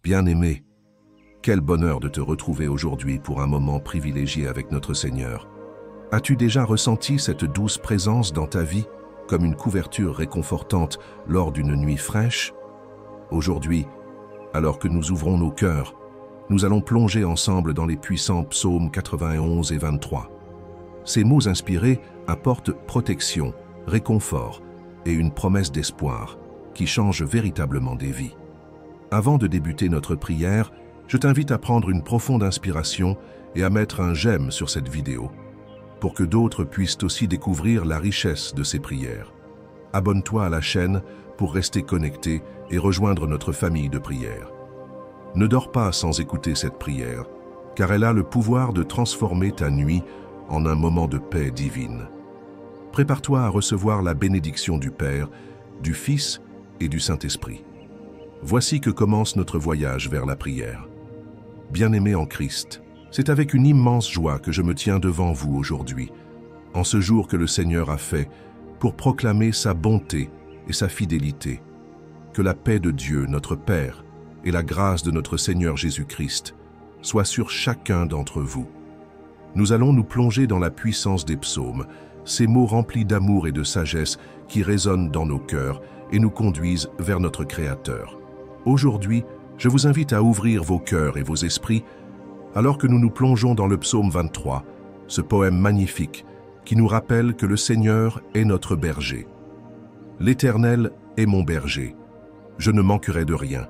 Bien-aimé, quel bonheur de te retrouver aujourd'hui pour un moment privilégié avec notre Seigneur. As-tu déjà ressenti cette douce présence dans ta vie, comme une couverture réconfortante lors d'une nuit fraîche? Aujourd'hui, alors que nous ouvrons nos cœurs, nous allons plonger ensemble dans les puissants psaumes 91 et 23. Ces mots inspirés apportent protection, réconfort et une promesse d'espoir qui change véritablement des vies. Avant de débuter notre prière, je t'invite à prendre une profonde inspiration et à mettre un j'aime sur cette vidéo, pour que d'autres puissent aussi découvrir la richesse de ces prières. Abonne-toi à la chaîne pour rester connecté et rejoindre notre famille de prière. Ne dors pas sans écouter cette prière, car elle a le pouvoir de transformer ta nuit en un moment de paix divine. Prépare-toi à recevoir la bénédiction du Père, du Fils et du Saint-Esprit. Voici que commence notre voyage vers la prière. Bien-aimés en Christ, c'est avec une immense joie que je me tiens devant vous aujourd'hui, en ce jour que le Seigneur a fait, pour proclamer sa bonté et sa fidélité. Que la paix de Dieu, notre Père, et la grâce de notre Seigneur Jésus-Christ soient sur chacun d'entre vous. Nous allons nous plonger dans la puissance des psaumes, ces mots remplis d'amour et de sagesse qui résonnent dans nos cœurs et nous conduisent vers notre Créateur. Aujourd'hui, je vous invite à ouvrir vos cœurs et vos esprits alors que nous nous plongeons dans le psaume 23, ce poème magnifique qui nous rappelle que le Seigneur est notre berger. L'Éternel est mon berger. Je ne manquerai de rien.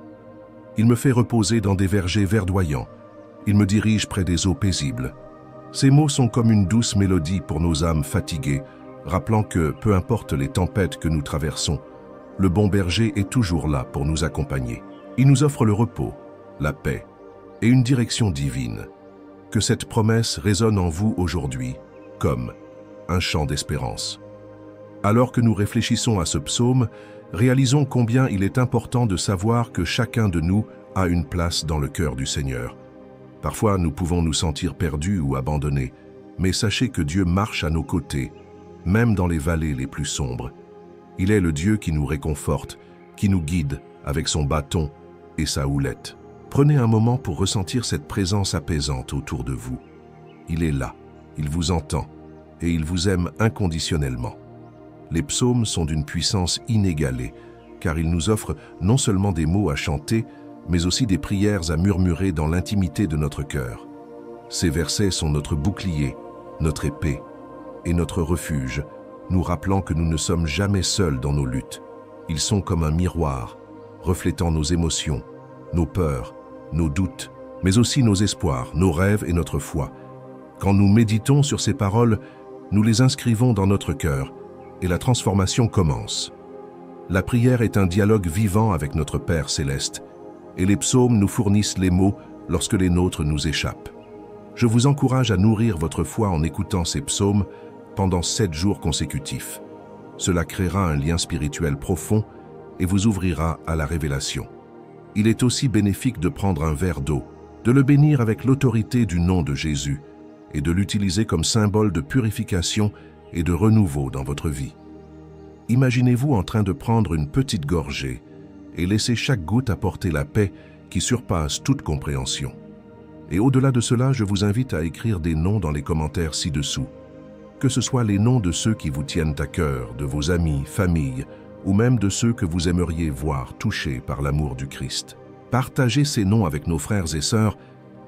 Il me fait reposer dans des vergers verdoyants. Il me dirige près des eaux paisibles. Ces mots sont comme une douce mélodie pour nos âmes fatiguées, rappelant que, peu importe les tempêtes que nous traversons, le bon berger est toujours là pour nous accompagner. Il nous offre le repos, la paix et une direction divine. Que cette promesse résonne en vous aujourd'hui comme un chant d'espérance. Alors que nous réfléchissons à ce psaume, réalisons combien il est important de savoir que chacun de nous a une place dans le cœur du Seigneur. Parfois, nous pouvons nous sentir perdus ou abandonnés, mais sachez que Dieu marche à nos côtés, même dans les vallées les plus sombres. Il est le Dieu qui nous réconforte, qui nous guide avec son bâton et sa houlette. Prenez un moment pour ressentir cette présence apaisante autour de vous. Il est là, il vous entend et il vous aime inconditionnellement. Les psaumes sont d'une puissance inégalée, car ils nous offrent non seulement des mots à chanter, mais aussi des prières à murmurer dans l'intimité de notre cœur. Ces versets sont notre bouclier, notre épée et notre refuge, nous rappelant que nous ne sommes jamais seuls dans nos luttes. Ils sont comme un miroir, reflétant nos émotions, nos peurs, nos doutes, mais aussi nos espoirs, nos rêves et notre foi. Quand nous méditons sur ces paroles, nous les inscrivons dans notre cœur et la transformation commence. La prière est un dialogue vivant avec notre Père céleste, et les psaumes nous fournissent les mots lorsque les nôtres nous échappent. Je vous encourage à nourrir votre foi en écoutant ces psaumes pendant 7 jours consécutifs. Cela créera un lien spirituel profond et vous ouvrira à la révélation. Il est aussi bénéfique de prendre un verre d'eau, de le bénir avec l'autorité du nom de Jésus et de l'utiliser comme symbole de purification et de renouveau dans votre vie. Imaginez-vous en train de prendre une petite gorgée et laisser chaque goutte apporter la paix qui surpasse toute compréhension. Et au-delà de cela, je vous invite à écrire des noms dans les commentaires ci-dessous. Que ce soit les noms de ceux qui vous tiennent à cœur, de vos amis, familles, ou même de ceux que vous aimeriez voir touchés par l'amour du Christ. Partager ces noms avec nos frères et sœurs,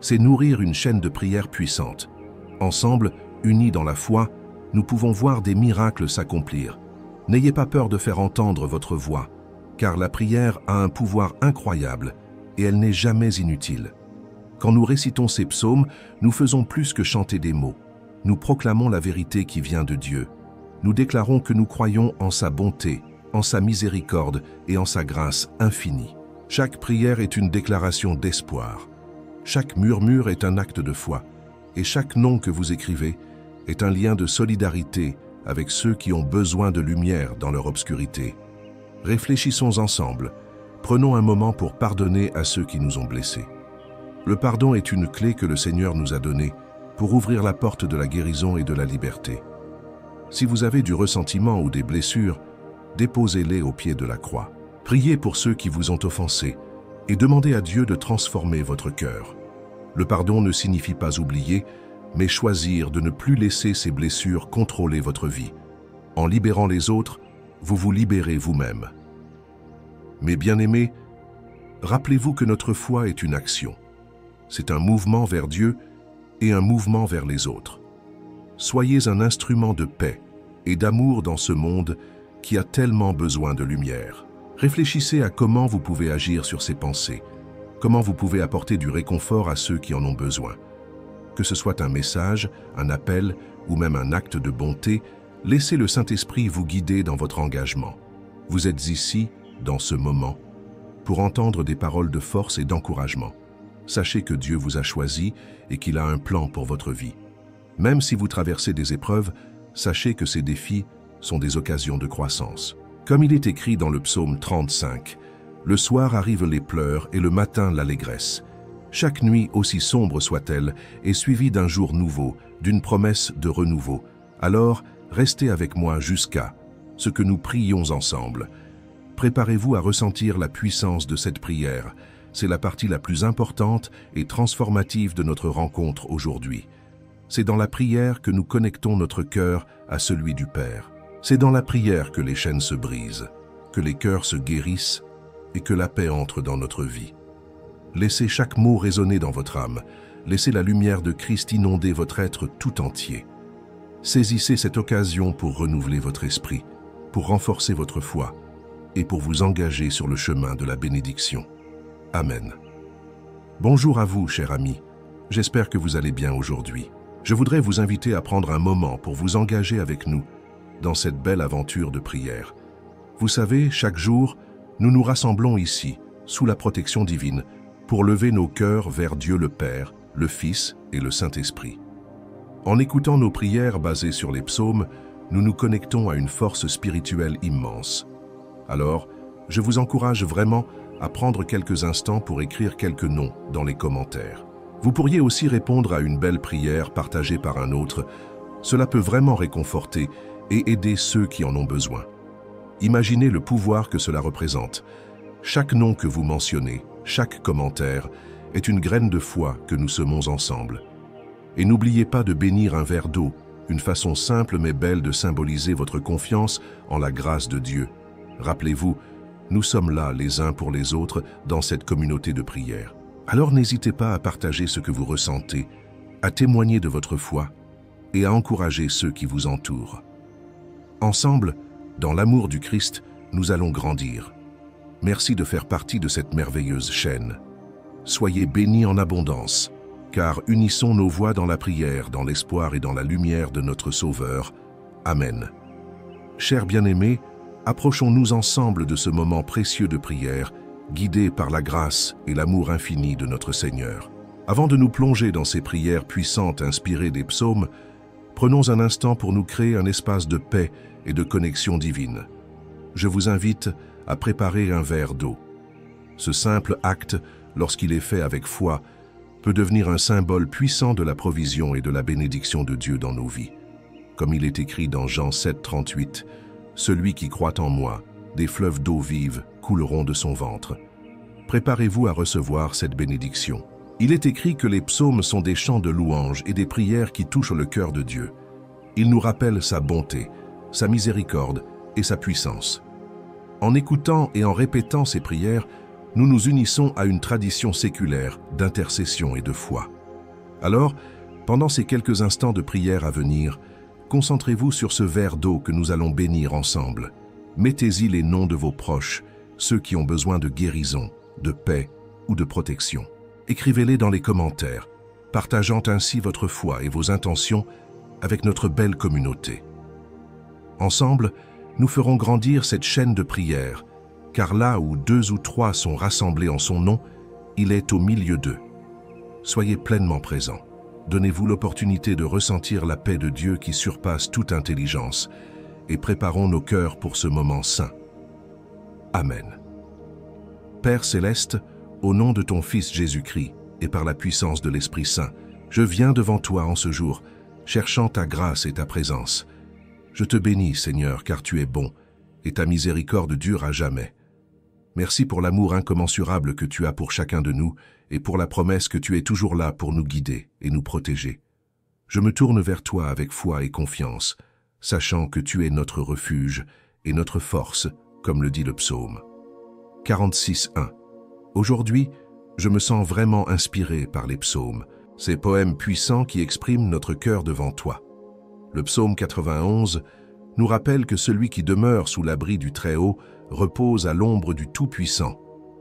c'est nourrir une chaîne de prière puissante. Ensemble, unis dans la foi, nous pouvons voir des miracles s'accomplir. N'ayez pas peur de faire entendre votre voix, car la prière a un pouvoir incroyable et elle n'est jamais inutile. Quand nous récitons ces psaumes, nous faisons plus que chanter des mots. Nous proclamons la vérité qui vient de Dieu. Nous déclarons que nous croyons en sa bonté, en sa miséricorde et en sa grâce infinie. Chaque prière est une déclaration d'espoir. Chaque murmure est un acte de foi. Et chaque nom que vous écrivez est un lien de solidarité avec ceux qui ont besoin de lumière dans leur obscurité. Réfléchissons ensemble. Prenons un moment pour pardonner à ceux qui nous ont blessés. Le pardon est une clé que le Seigneur nous a donnée pour ouvrir la porte de la guérison et de la liberté. Si vous avez du ressentiment ou des blessures, déposez-les au pied de la croix. Priez pour ceux qui vous ont offensés et demandez à Dieu de transformer votre cœur. Le pardon ne signifie pas oublier, mais choisir de ne plus laisser ces blessures contrôler votre vie. En libérant les autres, vous vous libérez vous-même. Mes bien-aimés, rappelez-vous que notre foi est une action. C'est un mouvement vers Dieu et un mouvement vers les autres. Soyez un instrument de paix et d'amour dans ce monde qui a tellement besoin de lumière. Réfléchissez à comment vous pouvez agir sur ces pensées, comment vous pouvez apporter du réconfort à ceux qui en ont besoin. Que ce soit un message, un appel ou même un acte de bonté, laissez le Saint-Esprit vous guider dans votre engagement. Vous êtes ici, dans ce moment, pour entendre des paroles de force et d'encouragement. Sachez que Dieu vous a choisi et qu'il a un plan pour votre vie. Même si vous traversez des épreuves, sachez que ces défis sont des occasions de croissance. Comme il est écrit dans le psaume 35, « Le soir arrivent les pleurs et le matin l'allégresse. Chaque nuit, aussi sombre soit-elle, est suivie d'un jour nouveau, d'une promesse de renouveau. Alors, restez avec moi jusqu'à ce que nous prions ensemble. » Préparez-vous à ressentir la puissance de cette prière. C'est la partie la plus importante et transformative de notre rencontre aujourd'hui. C'est dans la prière que nous connectons notre cœur à celui du Père. C'est dans la prière que les chaînes se brisent, que les cœurs se guérissent et que la paix entre dans notre vie. Laissez chaque mot résonner dans votre âme. Laissez la lumière de Christ inonder votre être tout entier. Saisissez cette occasion pour renouveler votre esprit, pour renforcer votre foi et pour vous engager sur le chemin de la bénédiction. Amen. Bonjour à vous, chers amis. J'espère que vous allez bien aujourd'hui. Je voudrais vous inviter à prendre un moment pour vous engager avec nous dans cette belle aventure de prière. Vous savez, chaque jour, nous nous rassemblons ici, sous la protection divine, pour lever nos cœurs vers Dieu le Père, le Fils et le Saint-Esprit. En écoutant nos prières basées sur les psaumes, nous nous connectons à une force spirituelle immense. Alors, je vous encourage vraiment à prendre quelques instants pour écrire quelques noms dans les commentaires. Vous pourriez aussi répondre à une belle prière partagée par un autre. Cela peut vraiment réconforter et aider ceux qui en ont besoin. Imaginez le pouvoir que cela représente. Chaque nom que vous mentionnez, chaque commentaire, est une graine de foi que nous semons ensemble. Et n'oubliez pas de bénir un verre d'eau, une façon simple mais belle de symboliser votre confiance en la grâce de Dieu. Rappelez-vous, nous sommes là les uns pour les autres dans cette communauté de prière. Alors n'hésitez pas à partager ce que vous ressentez, à témoigner de votre foi et à encourager ceux qui vous entourent. Ensemble, dans l'amour du Christ, nous allons grandir. Merci de faire partie de cette merveilleuse chaîne. Soyez bénis en abondance, car unissons nos voix dans la prière, dans l'espoir et dans la lumière de notre Sauveur. Amen. Chers bien-aimés, approchons-nous ensemble de ce moment précieux de prière, guidés par la grâce et l'amour infini de notre Seigneur. Avant de nous plonger dans ces prières puissantes inspirées des psaumes, prenons un instant pour nous créer un espace de paix et de connexion divine. Je vous invite à préparer un verre d'eau. Ce simple acte, lorsqu'il est fait avec foi, peut devenir un symbole puissant de la provision et de la bénédiction de Dieu dans nos vies. Comme il est écrit dans Jean 7, 38, « Celui qui croit en moi, des fleuves d'eau vive couleront de son ventre. » Préparez-vous à recevoir cette bénédiction. Il est écrit que les psaumes sont des chants de louange et des prières qui touchent le cœur de Dieu. Ils nous rappellent sa bonté, sa miséricorde et sa puissance. En écoutant et en répétant ces prières, nous nous unissons à une tradition séculaire d'intercession et de foi. Alors, pendant ces quelques instants de prière à venir, concentrez-vous sur ce verre d'eau que nous allons bénir ensemble. Mettez-y les noms de vos proches, ceux qui ont besoin de guérison, de paix ou de protection. Écrivez-les dans les commentaires, partageant ainsi votre foi et vos intentions avec notre belle communauté. Ensemble, nous ferons grandir cette chaîne de prière, car là où 2 ou 3 sont rassemblés en son nom, il est au milieu d'eux. Soyez pleinement présents. Donnez-vous l'opportunité de ressentir la paix de Dieu qui surpasse toute intelligence et préparons nos cœurs pour ce moment saint. Amen. Père céleste, au nom de ton Fils Jésus-Christ et par la puissance de l'Esprit Saint, je viens devant toi en ce jour, cherchant ta grâce et ta présence. Je te bénis, Seigneur, car tu es bon, et ta miséricorde dure à jamais. Merci pour l'amour incommensurable que tu as pour chacun de nous et pour la promesse que tu es toujours là pour nous guider et nous protéger. Je me tourne vers toi avec foi et confiance, sachant que tu es notre refuge et notre force, comme le dit le psaume. 46.1. Aujourd'hui, je me sens vraiment inspiré par les psaumes, ces poèmes puissants qui expriment notre cœur devant toi. Le psaume 91 nous rappelle que celui qui demeure sous l'abri du Très-Haut repose à l'ombre du Tout-Puissant.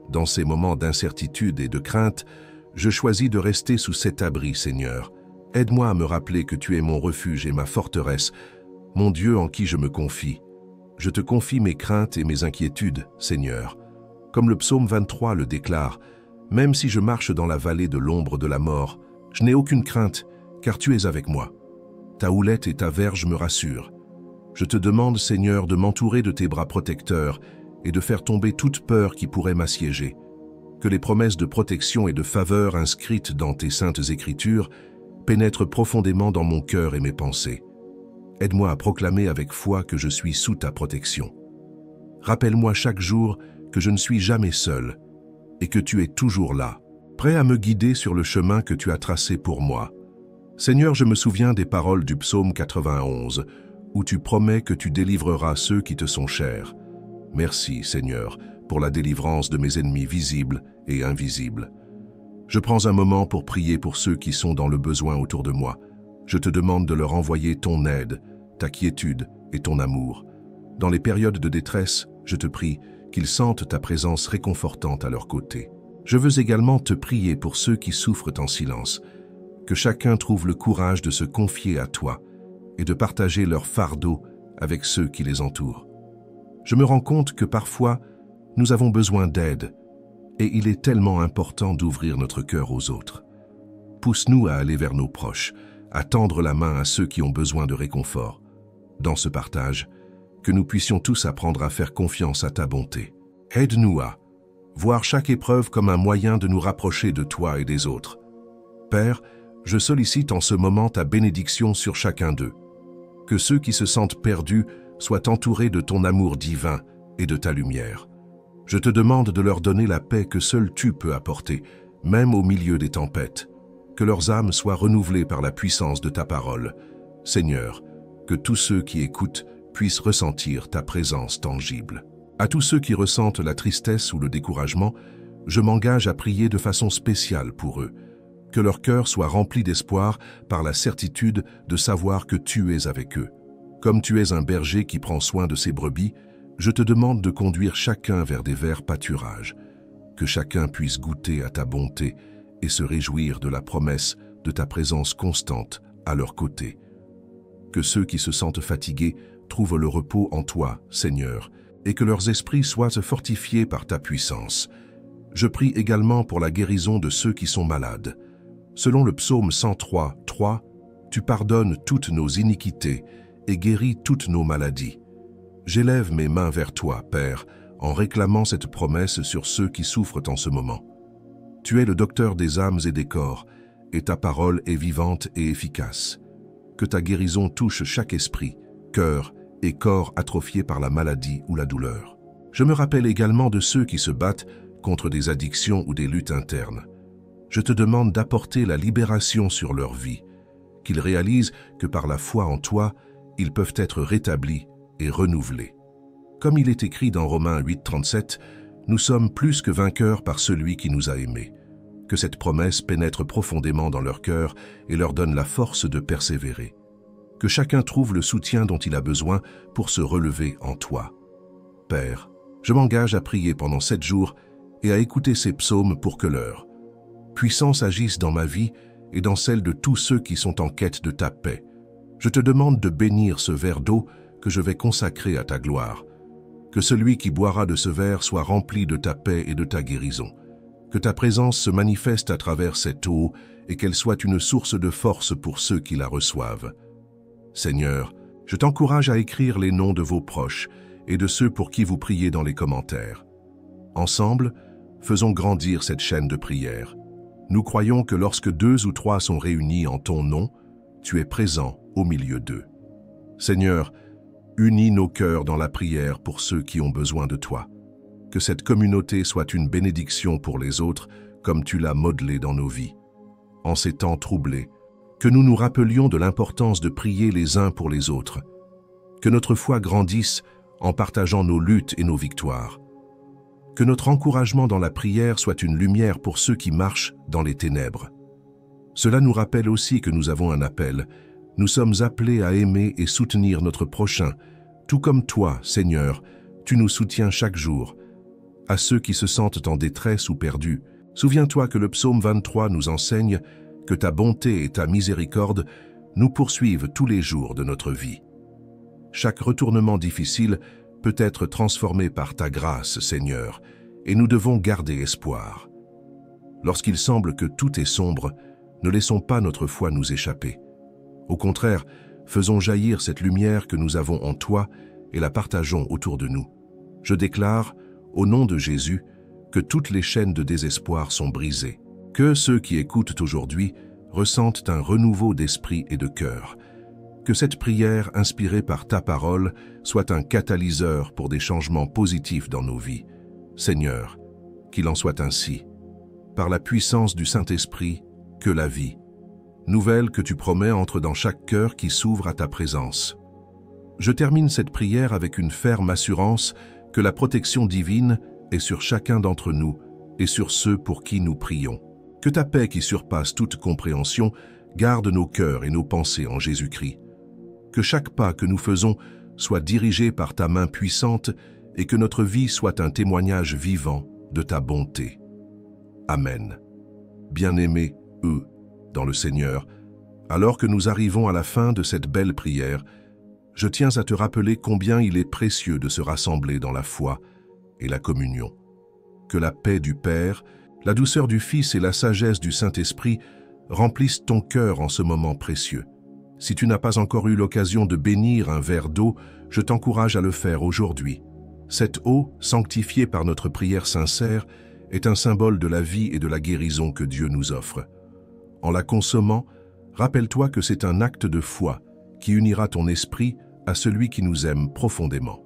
Dans ces moments d'incertitude et de crainte, je choisis de rester sous cet abri, Seigneur. Aide-moi à me rappeler que tu es mon refuge et ma forteresse, mon Dieu en qui je me confie. Je te confie mes craintes et mes inquiétudes, Seigneur. Comme le psaume 23 le déclare, même si je marche dans la vallée de l'ombre de la mort, je n'ai aucune crainte, car tu es avec moi. Ta houlette et ta verge me rassurent. Je te demande, Seigneur, de m'entourer de tes bras protecteurs et de faire tomber toute peur qui pourrait m'assiéger. Que les promesses de protection et de faveur inscrites dans tes saintes écritures pénètrent profondément dans mon cœur et mes pensées. Aide-moi à proclamer avec foi que je suis sous ta protection. Rappelle-moi chaque jour que je ne suis jamais seul et que tu es toujours là, prêt à me guider sur le chemin que tu as tracé pour moi. Seigneur, je me souviens des paroles du psaume 91, où tu promets que tu délivreras ceux qui te sont chers. Merci, Seigneur, pour la délivrance de mes ennemis visibles et invisibles. Je prends un moment pour prier pour ceux qui sont dans le besoin autour de moi. Je te demande de leur envoyer ton aide, ta quiétude et ton amour. Dans les périodes de détresse, je te prie qu'ils sentent ta présence réconfortante à leur côté. Je veux également te prier pour ceux qui souffrent en silence, que chacun trouve le courage de se confier à toi et de partager leur fardeau avec ceux qui les entourent. Je me rends compte que parfois, nous avons besoin d'aide, et il est tellement important d'ouvrir notre cœur aux autres. Pousse-nous à aller vers nos proches, à tendre la main à ceux qui ont besoin de réconfort. Dans ce partage, que nous puissions tous apprendre à faire confiance à ta bonté. Aide-nous à voir chaque épreuve comme un moyen de nous rapprocher de toi et des autres. Père, je sollicite en ce moment ta bénédiction sur chacun d'eux. Que ceux qui se sentent perdus soient entourés de ton amour divin et de ta lumière. Je te demande de leur donner la paix que seul tu peux apporter, même au milieu des tempêtes. Que leurs âmes soient renouvelées par la puissance de ta parole. Seigneur, que tous ceux qui écoutent puissent ressentir ta présence tangible. À tous ceux qui ressentent la tristesse ou le découragement, je m'engage à prier de façon spéciale pour eux. Que leur cœur soit rempli d'espoir par la certitude de savoir que tu es avec eux. Comme tu es un berger qui prend soin de ses brebis, je te demande de conduire chacun vers des verts pâturages. Que chacun puisse goûter à ta bonté et se réjouir de la promesse de ta présence constante à leur côté. Que ceux qui se sentent fatigués trouvent le repos en toi, Seigneur, et que leurs esprits soient fortifiés par ta puissance. Je prie également pour la guérison de ceux qui sont malades. Selon le psaume 103, 3, tu pardonnes toutes nos iniquités et guéris toutes nos maladies. J'élève mes mains vers toi, Père, en réclamant cette promesse sur ceux qui souffrent en ce moment. Tu es le docteur des âmes et des corps, et ta parole est vivante et efficace. Que ta guérison touche chaque esprit, cœur et corps atrophiés par la maladie ou la douleur. Je me rappelle également de ceux qui se battent contre des addictions ou des luttes internes. Je te demande d'apporter la libération sur leur vie, qu'ils réalisent que par la foi en toi, ils peuvent être rétablis et renouvelés. Comme il est écrit dans Romains 8,37, nous sommes plus que vainqueurs par celui qui nous a aimés. Que cette promesse pénètre profondément dans leur cœur et leur donne la force de persévérer. Que chacun trouve le soutien dont il a besoin pour se relever en toi. Père, je m'engage à prier pendant 7 jours et à écouter ces psaumes pour que leur puissance agisse dans ma vie et dans celle de tous ceux qui sont en quête de ta paix. Je te demande de bénir ce verre d'eau que je vais consacrer à ta gloire. Que celui qui boira de ce verre soit rempli de ta paix et de ta guérison. Que ta présence se manifeste à travers cette eau et qu'elle soit une source de force pour ceux qui la reçoivent. Seigneur, je t'encourage à écrire les noms de vos proches et de ceux pour qui vous priez dans les commentaires. Ensemble, faisons grandir cette chaîne de prière. Nous croyons que lorsque 2 ou 3 sont réunis en ton nom, tu es présent au milieu d'eux. Seigneur, unis nos cœurs dans la prière pour ceux qui ont besoin de toi. que cette communauté soit une bénédiction pour les autres, comme tu l'as modelé dans nos vies. En ces temps troublés, que nous nous rappelions de l'importance de prier les uns pour les autres, que notre foi grandisse en partageant nos luttes et nos victoires, que notre encouragement dans la prière soit une lumière pour ceux qui marchent dans les ténèbres. Cela nous rappelle aussi que nous avons un appel. Nous sommes appelés à aimer et soutenir notre prochain, tout comme toi, Seigneur, tu nous soutiens chaque jour. À ceux qui se sentent en détresse ou perdus, souviens-toi que le psaume 23 nous enseigne que ta bonté et ta miséricorde nous poursuivent tous les jours de notre vie. Chaque retournement difficile peut être transformé par ta grâce, Seigneur, et nous devons garder espoir. Lorsqu'il semble que tout est sombre, ne laissons pas notre foi nous échapper. Au contraire, faisons jaillir cette lumière que nous avons en toi et la partageons autour de nous. Je déclare, au nom de Jésus, que toutes les chaînes de désespoir sont brisées. Que ceux qui écoutent aujourd'hui ressentent un renouveau d'esprit et de cœur. Que cette prière, inspirée par ta parole, soit un catalyseur pour des changements positifs dans nos vies. Seigneur, qu'il en soit ainsi. Par la puissance du Saint-Esprit, que la vie nouvelle que tu promets entre dans chaque cœur qui s'ouvre à ta présence. Je termine cette prière avec une ferme assurance que la protection divine est sur chacun d'entre nous et sur ceux pour qui nous prions. Que ta paix qui surpasse toute compréhension garde nos cœurs et nos pensées en Jésus-Christ. Que chaque pas que nous faisons soit dirigé par ta main puissante et que notre vie soit un témoignage vivant de ta bonté. Amen. Bien-aimés, eux, dans le Seigneur, alors que nous arrivons à la fin de cette belle prière, je tiens à te rappeler combien il est précieux de se rassembler dans la foi et la communion. Que la paix du Père, la douceur du Fils et la sagesse du Saint-Esprit remplissent ton cœur en ce moment précieux. Si tu n'as pas encore eu l'occasion de bénir un verre d'eau, je t'encourage à le faire aujourd'hui. Cette eau, sanctifiée par notre prière sincère, est un symbole de la vie et de la guérison que Dieu nous offre. En la consommant, rappelle-toi que c'est un acte de foi qui unira ton esprit à celui qui nous aime profondément.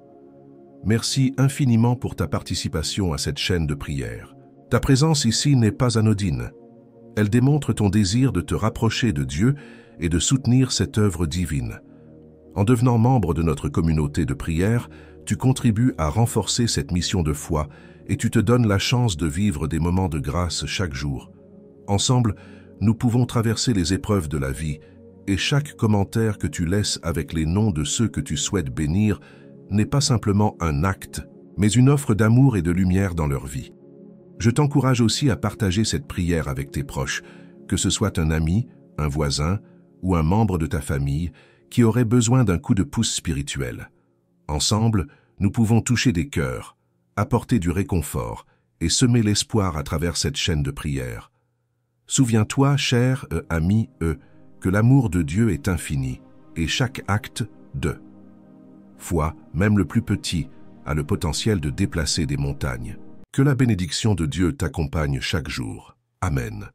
Merci infiniment pour ta participation à cette chaîne de prière. Ta présence ici n'est pas anodine. Elle démontre ton désir de te rapprocher de Dieu et de soutenir cette œuvre divine. En devenant membre de notre communauté de prière, tu contribues à renforcer cette mission de foi et tu te donnes la chance de vivre des moments de grâce chaque jour. Ensemble, nous pouvons traverser les épreuves de la vie et chaque commentaire que tu laisses avec les noms de ceux que tu souhaites bénir n'est pas simplement un acte, mais une offre d'amour et de lumière dans leur vie. Je t'encourage aussi à partager cette prière avec tes proches, que ce soit un ami, un voisin ou un membre de ta famille qui aurait besoin d'un coup de pouce spirituel. Ensemble, nous pouvons toucher des cœurs, apporter du réconfort et semer l'espoir à travers cette chaîne de prière. Souviens-toi, cher ami, que l'amour de Dieu est infini et chaque acte de foi, même le plus petit, a le potentiel de déplacer des montagnes. Que la bénédiction de Dieu t'accompagne chaque jour. Amen.